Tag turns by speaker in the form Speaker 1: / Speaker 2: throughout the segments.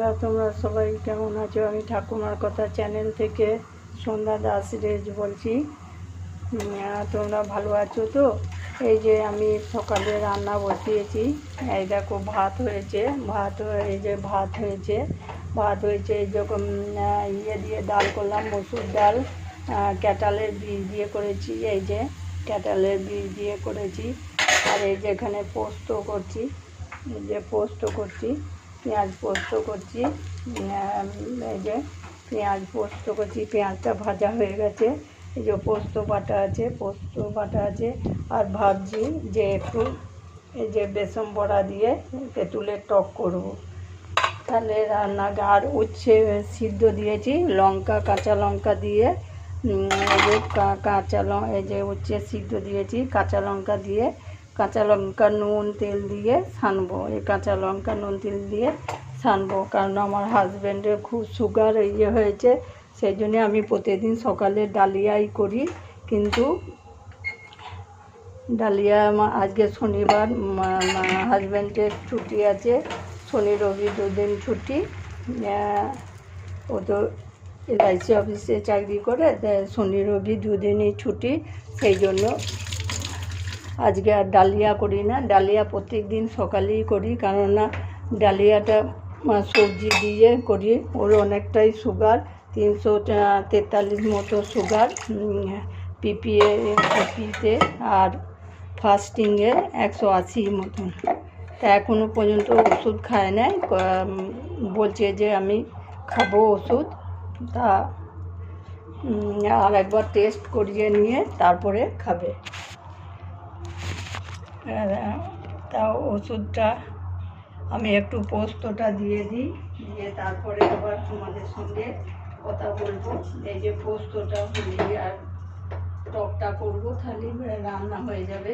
Speaker 1: বন্ধুরা, তোমরা সবাই কেমন আছো? আমি ঠাকুমার কথা চ্যানেল থেকে সন্ধ্যা দাস রেজ বলছি। তোমরা ভালো আছো তো? এই যে আমি সকালে রান্না বসিয়েছি। এই দেখো ভাত হয়েছে, এই যে ভাত হয়েছে এই যখন ইয়ে দিয়ে ডাল করলাম, মসুর ডাল, ক্যাটালের বীজ দিয়ে করেছি। এই যে ক্যাটালের বীজ দিয়ে করেছি। আর এই যে এখানে পোস্ত করছি, পেঁয়াজ পোস্ত করছি। এই যে পেঁয়াজ পোস্ত করছি, পেঁয়াজটা ভাজা হয়ে গেছে। এই যে পোস্ত বাটা আছে। আর ভাবছি যে একটু এই যে বেসন বড়া দিয়ে তেঁতুলের টক করব, তাহলে রান্না। আর উচ্ছে সিদ্ধ দিয়েছি, কাঁচা লঙ্কা দিয়ে। এই যে এই যে উচ্ছে সিদ্ধ দিয়েছি, কাঁচা লঙ্কা নুন তেল দিয়ে ছানবো। এই কাঁচা লঙ্কা নুন তেল দিয়ে ছানবো, কারণ আমার হাজব্যান্ডের খুব সুগার হয়েছে। সেই জন্যে আমি প্রতিদিন সকালে ডালিয়াই করি, কিন্তু ডালিয়া আজকে শনিবার, হাজব্যান্ডের ছুটি আছে, শনি রবি দুদিন ছুটি। ও তো LIC অফিসে চাকরি করে, শনি রবি দুদিনই ছুটি। সেই জন্য আজকে আর ডালিয়া করি না। ডালিয়া প্রত্যেক দিন সকালেই করি, কেননা ডালিয়াটা সবজি দিয়ে করি। ওর অনেকটাই সুগার, 343 মতো সুগার পিপিতে, আর ফাস্টিংয়ে 180 মতন। তা এখনও পর্যন্ত ওষুধ খায় নাই, বলছে যে আমি খাবো ওষুধ। তা আর একবার টেস্ট করিয়ে নিয়ে তারপরে খাবে। তা ওষুধটা আমি একটু পোস্তটা দিয়ে দিই, দিয়ে তারপরে আবার তোমাদের সঙ্গে কথা বলবো। এই যে পোস্তটা দিয়ে আর টকটা করবো, তাহলে রান্না হয়ে যাবে।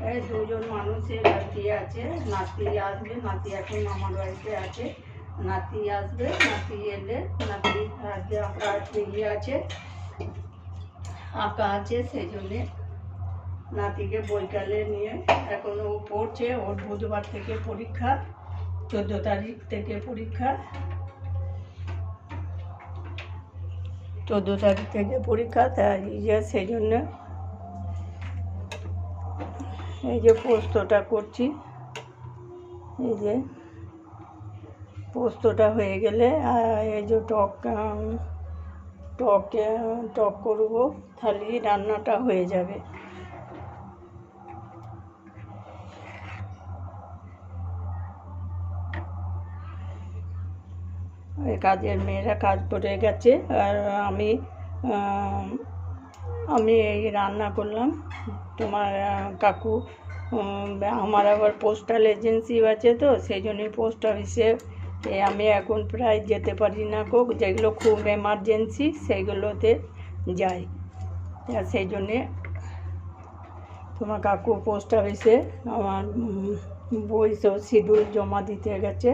Speaker 1: এই দুজন মানুষের নাতি আছে, নাতি আসবে। নাতি এখন আমার বাড়িতে আছে, নাতি আসবে। নাতি এলে, নাতি আজকে আঁকা আছে, সেই জন্যে নাতিকে বৈকালে নিয়ে, এখন ও পড়ছে। ওর বুধবার থেকে পরীক্ষা, 14 তারিখ থেকে পরীক্ষা, 14 তারিখ থেকে পরীক্ষা। তাই সেই জন্য এই যে পোস্তটা করছি। এই যে পোস্তটা হয়ে গেলে এই যে টক করবো, তাহলে রান্নাটা হয়ে যাবে। কাজের মেয়েরা কাজ করে গেছে, আর আমি এই রান্না করলাম। তোমার কাকু, আমার আবার পোস্টাল এজেন্সি আছে, তো সেই জন্যই পোস্ট অফিসে আমি এখন প্রায় যেতে পারি না। যেগুলো খুব এমার্জেন্সি সেইগুলোতে যাই। সেই জন্যে তোমার কাকু পোস্ট অফিসে আমার বই সব শিডিউল জমা দিতে গেছে,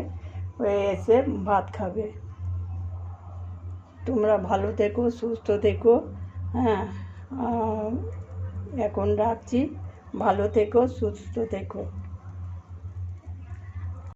Speaker 1: এসে ভাত খাবে। তোমরা ভালো থেকো, সুস্থ থেকো। হ্যাঁ, এখন রাখছি। ভালো থেকো, সুস্থ থেকো।